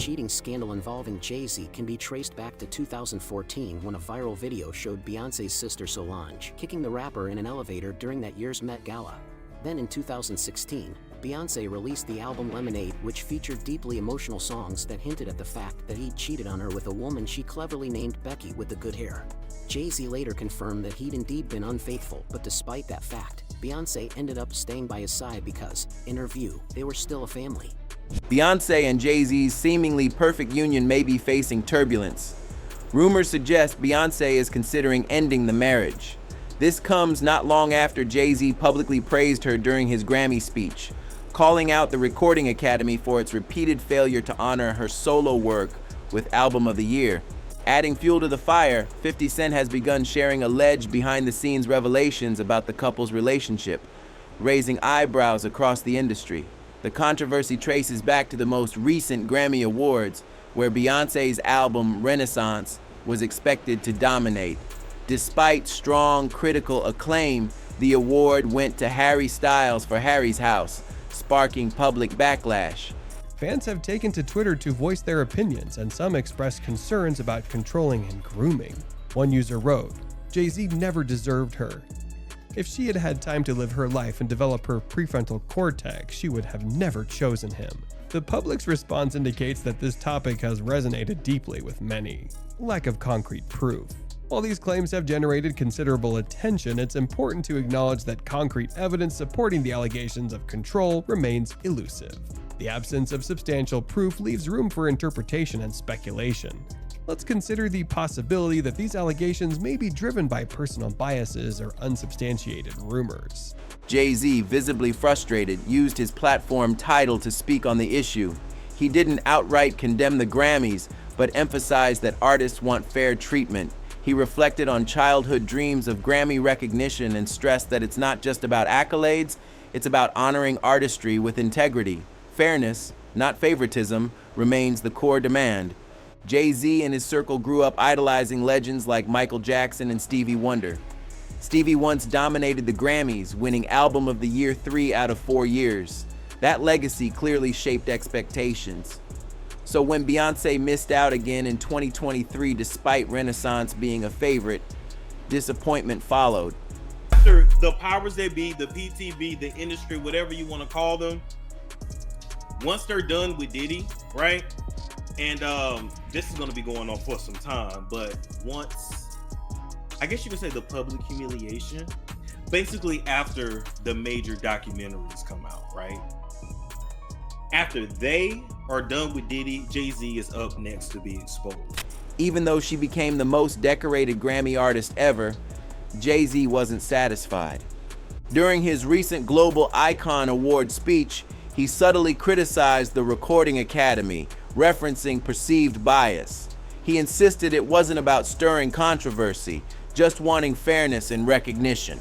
cheating scandal involving Jay-Z can be traced back to 2014 when a viral video showed Beyoncé's sister Solange kicking the rapper in an elevator during that year's Met Gala. Then in 2016, Beyoncé released the album Lemonade, which featured deeply emotional songs that hinted at the fact that he'd cheated on her with a woman she cleverly named Becky with the good hair. Jay-Z later confirmed that he'd indeed been unfaithful, but despite that fact, Beyoncé ended up staying by his side because, in her view, they were still a family. Beyoncé and Jay-Z's seemingly perfect union may be facing turbulence. Rumors suggest Beyoncé is considering ending the marriage. This comes not long after Jay-Z publicly praised her during his Grammy speech, calling out the Recording Academy for its repeated failure to honor her solo work with Album of the Year. Adding fuel to the fire, 50 Cent has begun sharing alleged behind-the-scenes revelations about the couple's relationship, raising eyebrows across the industry. The controversy traces back to the most recent Grammy Awards, where Beyoncé's album Renaissance was expected to dominate. Despite strong critical acclaim, the award went to Harry Styles for Harry's House, sparking public backlash. Fans have taken to Twitter to voice their opinions, and some expressed concerns about controlling and grooming. One user wrote, "Jay-Z never deserved her. If she had had time to live her life and develop her prefrontal cortex, she would have never chosen him." The public's response indicates that this topic has resonated deeply with many. Lack of concrete proof. While these claims have generated considerable attention, it's important to acknowledge that concrete evidence supporting the allegations of control remains elusive. The absence of substantial proof leaves room for interpretation and speculation. Let's consider the possibility that these allegations may be driven by personal biases or unsubstantiated rumors. Jay-Z, visibly frustrated, used his platform Tidal to speak on the issue. He didn't outright condemn the Grammys, but emphasized that artists want fair treatment. He reflected on childhood dreams of Grammy recognition and stressed that it's not just about accolades, it's about honoring artistry with integrity. Fairness, not favoritism, remains the core demand. Jay-Z and his circle grew up idolizing legends like Michael Jackson and Stevie Wonder. Stevie once dominated the Grammys, winning Album of the Year 3 out of 4 years. That legacy clearly shaped expectations. So when Beyoncé missed out again in 2023 despite Renaissance being a favorite, disappointment followed. After the powers that be, the PTB, the industry, whatever you want to call them, once they're done with Diddy, right? And this is going to be going on for some time, but once, I guess you could say the public humiliation, basically after the major documentaries come out, right? After they are done with Diddy, Jay-Z is up next to be exposed. Even though she became the most decorated Grammy artist ever, Jay-Z wasn't satisfied. During his recent Global Icon Award speech, he subtly criticized the Recording Academy, referencing perceived bias. He insisted it wasn't about stirring controversy, just wanting fairness and recognition.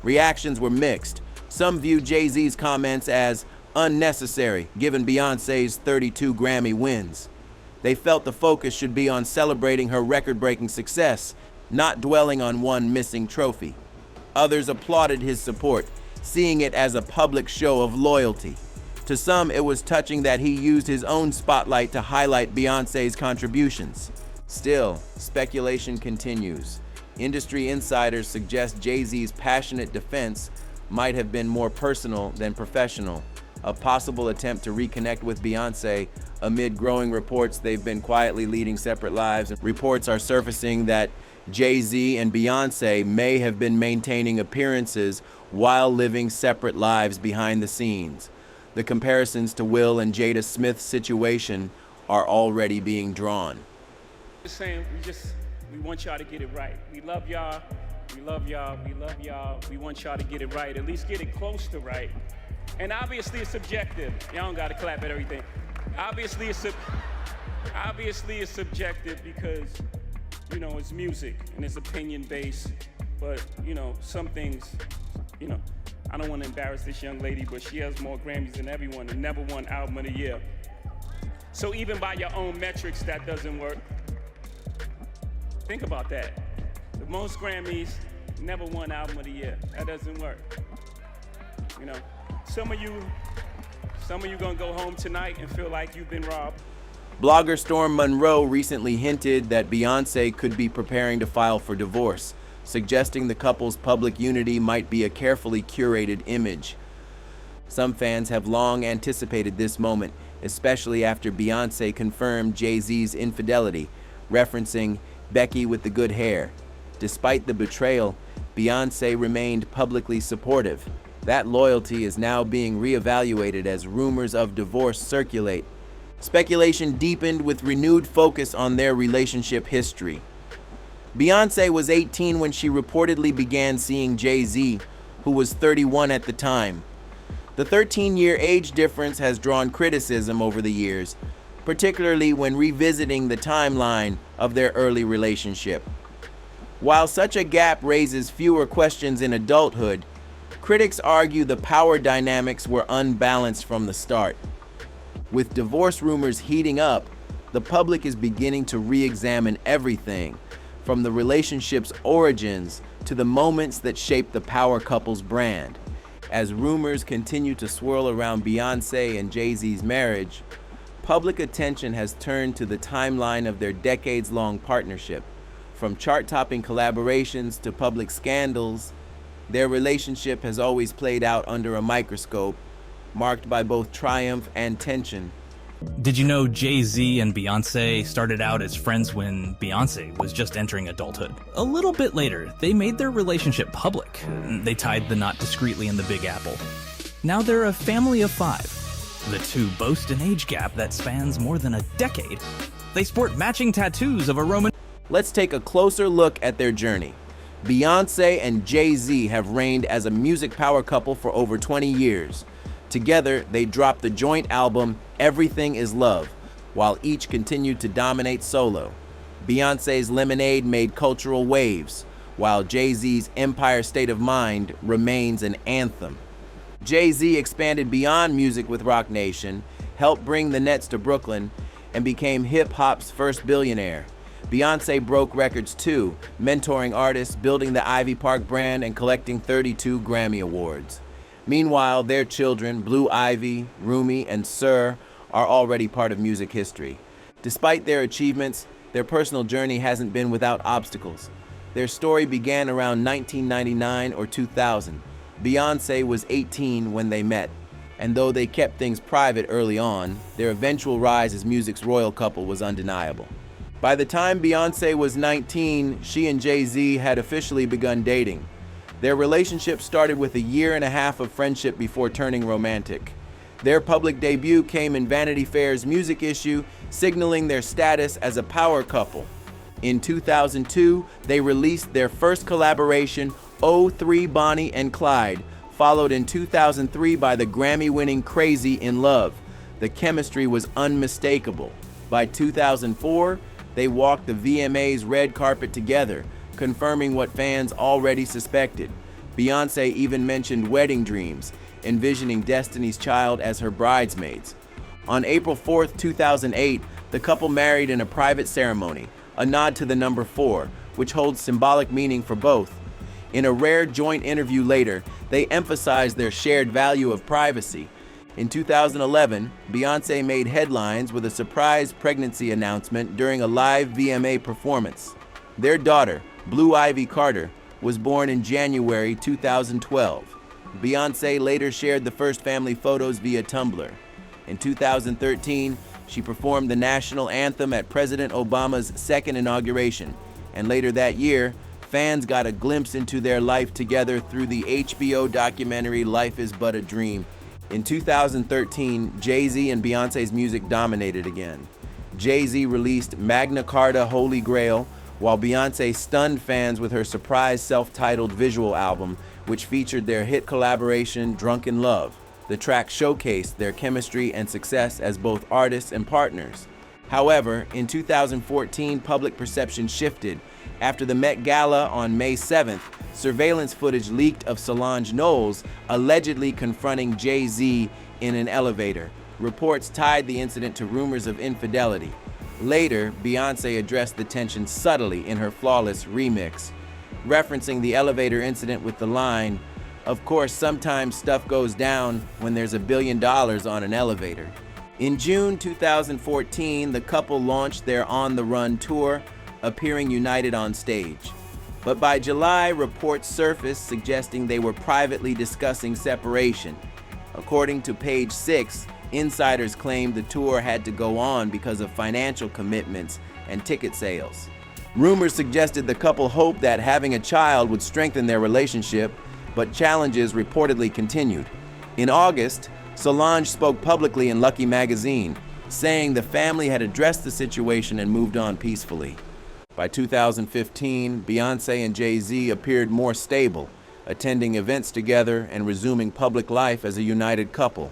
Reactions were mixed. Some viewed Jay-Z's comments as unnecessary, given Beyoncé's 32 Grammy wins. They felt the focus should be on celebrating her record-breaking success, not dwelling on one missing trophy. Others applauded his support, seeing it as a public show of loyalty. To some, it was touching that he used his own spotlight to highlight Beyoncé's contributions. Still, speculation continues. Industry insiders suggest Jay-Z's passionate defense might have been more personal than professional, a possible attempt to reconnect with Beyoncé amid growing reports they've been quietly leading separate lives. Reports are surfacing that Jay-Z and Beyoncé may have been maintaining appearances while living separate lives behind the scenes. The comparisons to Will and Jada Smith's situation are already being drawn. Just saying, we want y'all to get it right. We love y'all, we love y'all, we love y'all. We want y'all to get it right, at least get it close to right. And obviously it's subjective. Y'all don't gotta clap at everything. Obviously it's subjective because, you know, it's music and it's opinion-based. But, you know, some things, you know, I don't want to embarrass this young lady, but she has more Grammys than everyone and never won Album of the Year. So even by your own metrics, that doesn't work. Think about that. The most Grammys, never won Album of the Year. That doesn't work. You know, some of you gonna go home tonight and feel like you've been robbed. Blogger Storm Monroe recently hinted that Beyonce could be preparing to file for divorce, suggesting the couple's public unity might be a carefully curated image. Some fans have long anticipated this moment, especially after Beyonce confirmed Jay-Z's infidelity, referencing Becky with the good hair. Despite the betrayal, Beyonce remained publicly supportive. That loyalty is now being reevaluated as rumors of divorce circulate. Speculation deepened with renewed focus on their relationship history. Beyonce was 18 when she reportedly began seeing Jay-Z, who was 31 at the time. The 13-year age difference has drawn criticism over the years, particularly when revisiting the timeline of their early relationship. While such a gap raises fewer questions in adulthood, critics argue the power dynamics were unbalanced from the start. With divorce rumors heating up, the public is beginning to re-examine everything, from the relationship's origins to the moments that shaped the power couple's brand. As rumors continue to swirl around Beyonce and Jay-Z's marriage, public attention has turned to the timeline of their decades-long partnership. From chart-topping collaborations to public scandals, their relationship has always played out under a microscope, marked by both triumph and tension. Did you know Jay-Z and Beyoncé started out as friends when Beyoncé was just entering adulthood? A little bit later, they made their relationship public. They tied the knot discreetly in the Big Apple. Now they're a family of 5. The two boast an age gap that spans more than a decade. They sport matching tattoos of a Roman... Let's take a closer look at their journey. Beyonce and Jay-Z have reigned as a music power couple for over 20 years. Together, they dropped the joint album Everything Is Love, while each continued to dominate solo. Beyonce's Lemonade made cultural waves, while Jay-Z's Empire State of Mind remains an anthem. Jay-Z expanded beyond music with Roc Nation, helped bring the Nets to Brooklyn, and became hip-hop's first billionaire. Beyonce broke records too, mentoring artists, building the Ivy Park brand, and collecting 32 Grammy Awards. Meanwhile, their children, Blue Ivy, Rumi, and Sir, are already part of music history. Despite their achievements, their personal journey hasn't been without obstacles. Their story began around 1999 or 2000. Beyonce was 18 when they met, and though they kept things private early on, their eventual rise as music's royal couple was undeniable. By the time Beyonce was 19, she and Jay-Z had officially begun dating. Their relationship started with a year and a half of friendship before turning romantic. Their public debut came in Vanity Fair's music issue, signaling their status as a power couple. In 2002, they released their first collaboration, '03 Bonnie and Clyde, followed in 2003 by the Grammy-winning Crazy in Love. The chemistry was unmistakable. By 2004, they walked the VMA's red carpet together, confirming what fans already suspected. Beyonce even mentioned wedding dreams, envisioning Destiny's Child as her bridesmaids. On April 4th, 2008, the couple married in a private ceremony, a nod to the number 4, which holds symbolic meaning for both. In a rare joint interview later, they emphasized their shared value of privacy. In 2011, Beyonce made headlines with a surprise pregnancy announcement during a live VMA performance. Their daughter, Blue Ivy Carter, was born in January 2012. Beyonce later shared the first family photos via Tumblr. In 2013, she performed the national anthem at President Obama's second inauguration, and later that year, fans got a glimpse into their life together through the HBO documentary Life is But a Dream. In 2013, Jay-Z and Beyonce's music dominated again. Jay-Z released Magna Carta Holy Grail, while Beyonce stunned fans with her surprise self-titled visual album, which featured their hit collaboration Drunk in Love. The track showcased their chemistry and success as both artists and partners. However, in 2014, public perception shifted. After the Met Gala on May 7th, surveillance footage leaked of Solange Knowles allegedly confronting Jay-Z in an elevator. Reports tied the incident to rumors of infidelity. Later, Beyonce addressed the tension subtly in her Flawless remix, referencing the elevator incident with the line, "Of course, sometimes stuff goes down when there's $1 billion on an elevator." In June 2014, the couple launched their On the Run tour, appearing united on stage. But by July, reports surfaced suggesting they were privately discussing separation. According to Page 6, insiders claimed the tour had to go on because of financial commitments and ticket sales. Rumors suggested the couple hoped that having a child would strengthen their relationship, but challenges reportedly continued. In August, Solange spoke publicly in Lucky magazine, saying the family had addressed the situation and moved on peacefully. By 2015, Beyonce and Jay-Z appeared more stable, attending events together and resuming public life as a united couple.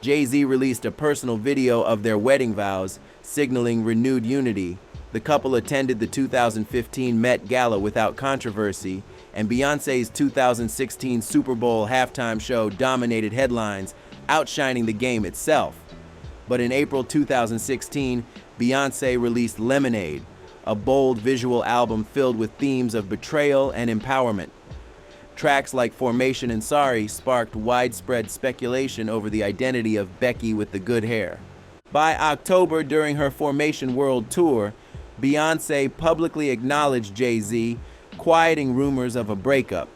Jay-Z released a personal video of their wedding vows, signaling renewed unity. The couple attended the 2015 Met Gala without controversy, and Beyonce's 2016 Super Bowl halftime show dominated headlines, outshining the game itself. But in April 2016, Beyonce released Lemonade, a bold visual album filled with themes of betrayal and empowerment. Tracks like Formation and Sorry sparked widespread speculation over the identity of Becky with the good hair. By October, during her Formation World Tour, Beyonce publicly acknowledged Jay-Z, quieting rumors of a breakup.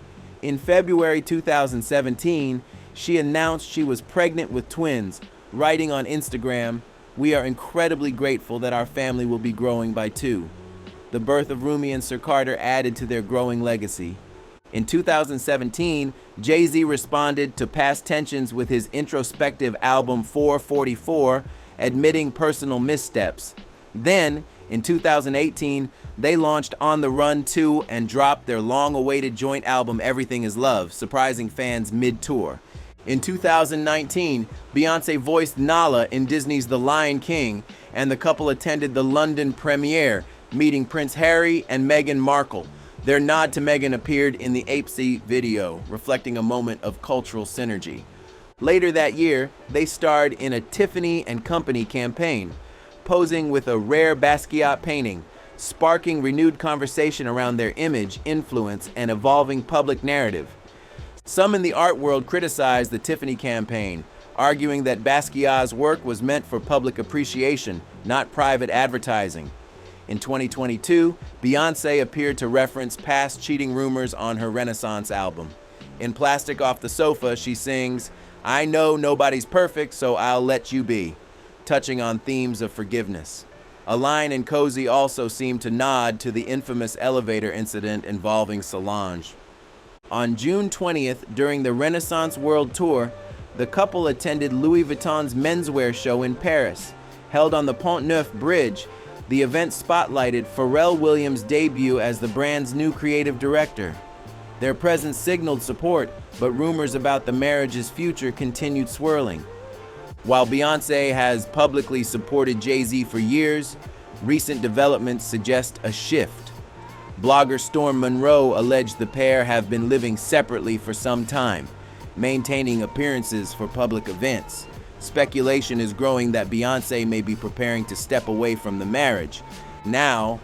In February 2017, she announced she was pregnant with twins, writing on Instagram, "We are incredibly grateful that our family will be growing by 2. The birth of Rumi and Sir Carter added to their growing legacy. In 2017, Jay-Z responded to past tensions with his introspective album 444, admitting personal missteps. Then, in 2018, they launched On the Run 2 and dropped their long-awaited joint album Everything Is Love, surprising fans mid-tour. In 2019, Beyoncé voiced Nala in Disney's The Lion King, and the couple attended the London premiere, meeting Prince Harry and Meghan Markle. Their nod to Meghan appeared in the Apesy video, reflecting a moment of cultural synergy. Later that year, they starred in a Tiffany & Company campaign, posing with a rare Basquiat painting, sparking renewed conversation around their image, influence, and evolving public narrative. Some in the art world criticized the Tiffany campaign, arguing that Basquiat's work was meant for public appreciation, not private advertising. In 2022, Beyoncé appeared to reference past cheating rumors on her Renaissance album. In Plastic Off the Sofa, she sings, "I know nobody's perfect, so I'll let you be," touching on themes of forgiveness. A line in Cozy also seemed to nod to the infamous elevator incident involving Solange. On June 20th, during the Renaissance World Tour, the couple attended Louis Vuitton's menswear show in Paris. Held on the Pont Neuf Bridge, the event spotlighted Pharrell Williams' debut as the brand's new creative director. Their presence signaled support, but rumors about the marriage's future continued swirling. While Beyoncé has publicly supported Jay-Z for years, recent developments suggest a shift. Blogger Storm Monroe alleged the pair have been living separately for some time, maintaining appearances for public events. Speculation is growing that Beyoncé may be preparing to step away from the marriage. Now,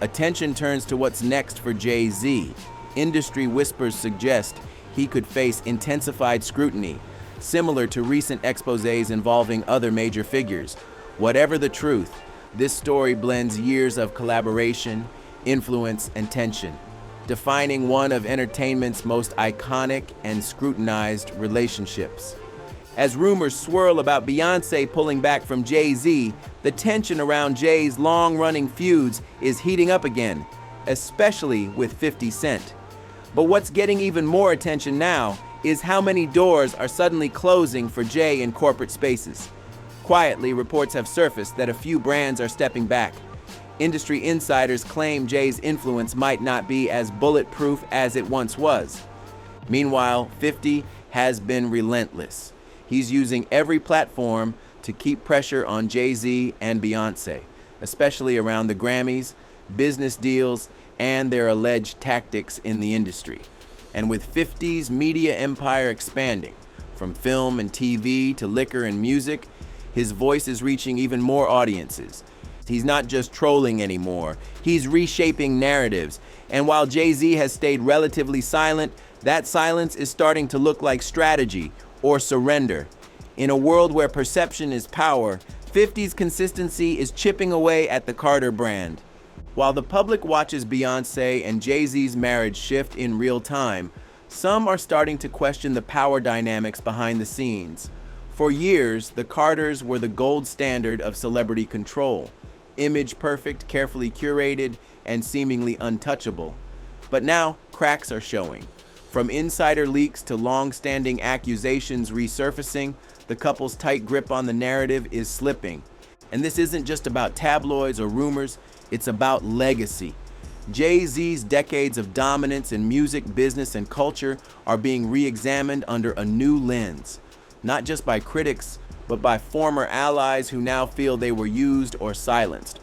attention turns to what's next for Jay-Z. Industry whispers suggest he could face intensified scrutiny, similar to recent exposés involving other major figures. Whatever the truth, this story blends years of collaboration, influence, and tension, defining one of entertainment's most iconic and scrutinized relationships. As rumors swirl about Beyoncé pulling back from Jay-Z, the tension around Jay's long-running feuds is heating up again, especially with 50 Cent. But what's getting even more attention now is how many doors are suddenly closing for Jay in corporate spaces. Quietly, reports have surfaced that a few brands are stepping back. Industry insiders claim Jay's influence might not be as bulletproof as it once was. Meanwhile, 50 has been relentless. He's using every platform to keep pressure on Jay-Z and Beyoncé, especially around the Grammys, business deals, and their alleged tactics in the industry. And with 50's media empire expanding, from film and TV to liquor and music, his voice is reaching even more audiences. He's not just trolling anymore, he's reshaping narratives. And while Jay-Z has stayed relatively silent, that silence is starting to look like strategy or surrender. In a world where perception is power, 50's consistency is chipping away at the Carter brand. While the public watches Beyonce and Jay-Z's marriage shift in real time, some are starting to question the power dynamics behind the scenes. For years, the Carters were the gold standard of celebrity control, image perfect, carefully curated, and seemingly untouchable. But now, cracks are showing. From insider leaks to long-standing accusations resurfacing, the couple's tight grip on the narrative is slipping. And this isn't just about tabloids or rumors, it's about legacy. Jay-Z's decades of dominance in music, business, and culture are being re-examined under a new lens. Not just by critics, but by former allies who now feel they were used or silenced.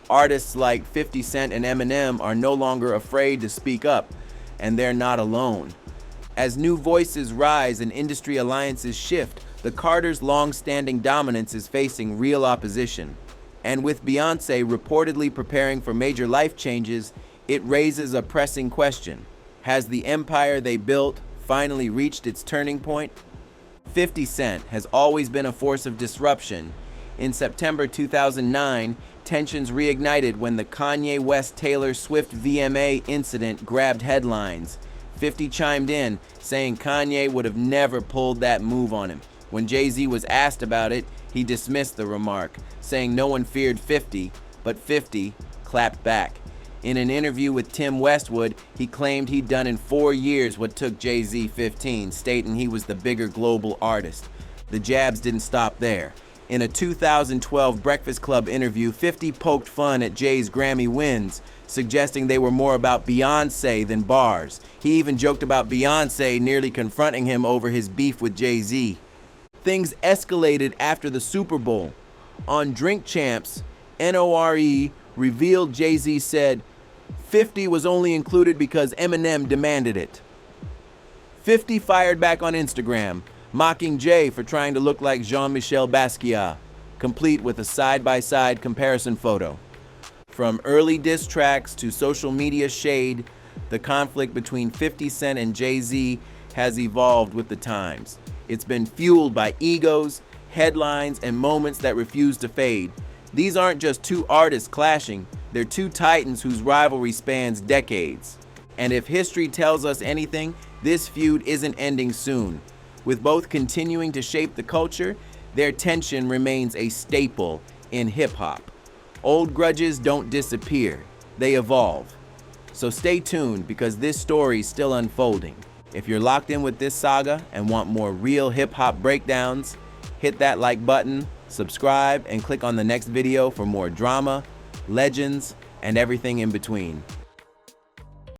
Artists like 50 Cent and Eminem are no longer afraid to speak up, and they're not alone. As new voices rise and industry alliances shift, the Carters' long-standing dominance is facing real opposition. And with Beyonce reportedly preparing for major life changes, it raises a pressing question. Has the empire they built finally reached its turning point? 50 Cent has always been a force of disruption. In September 2009, tensions reignited when the Kanye West-Taylor Swift VMA incident grabbed headlines. 50 chimed in, saying Kanye would have never pulled that move on him. When Jay-Z was asked about it, he dismissed the remark, saying no one feared 50, but 50 clapped back. In an interview with Tim Westwood, he claimed he'd done in 4 years what took Jay-Z 15, stating he was the bigger global artist. The jabs didn't stop there. In a 2012 Breakfast Club interview, 50 poked fun at Jay's Grammy wins, suggesting they were more about Beyonce than bars. He even joked about Beyonce nearly confronting him over his beef with Jay-Z. Things escalated after the Super Bowl. On Drink Champs, NORE revealed Jay-Z said, 50 was only included because Eminem demanded it. 50 fired back on Instagram, mocking Jay for trying to look like Jean-Michel Basquiat, complete with a side-by-side comparison photo. From early diss tracks to social media shade, the conflict between 50 Cent and Jay-Z has evolved with the times. It's been fueled by egos, headlines, and moments that refuse to fade. These aren't just two artists clashing, they're two titans whose rivalry spans decades. And if history tells us anything, this feud isn't ending soon. With both continuing to shape the culture, their tension remains a staple in hip-hop. Old grudges don't disappear, they evolve. So stay tuned because this story is still unfolding. If you're locked in with this saga and want more real hip-hop breakdowns, hit that like button, subscribe, and click on the next video for more drama, legends, and everything in between.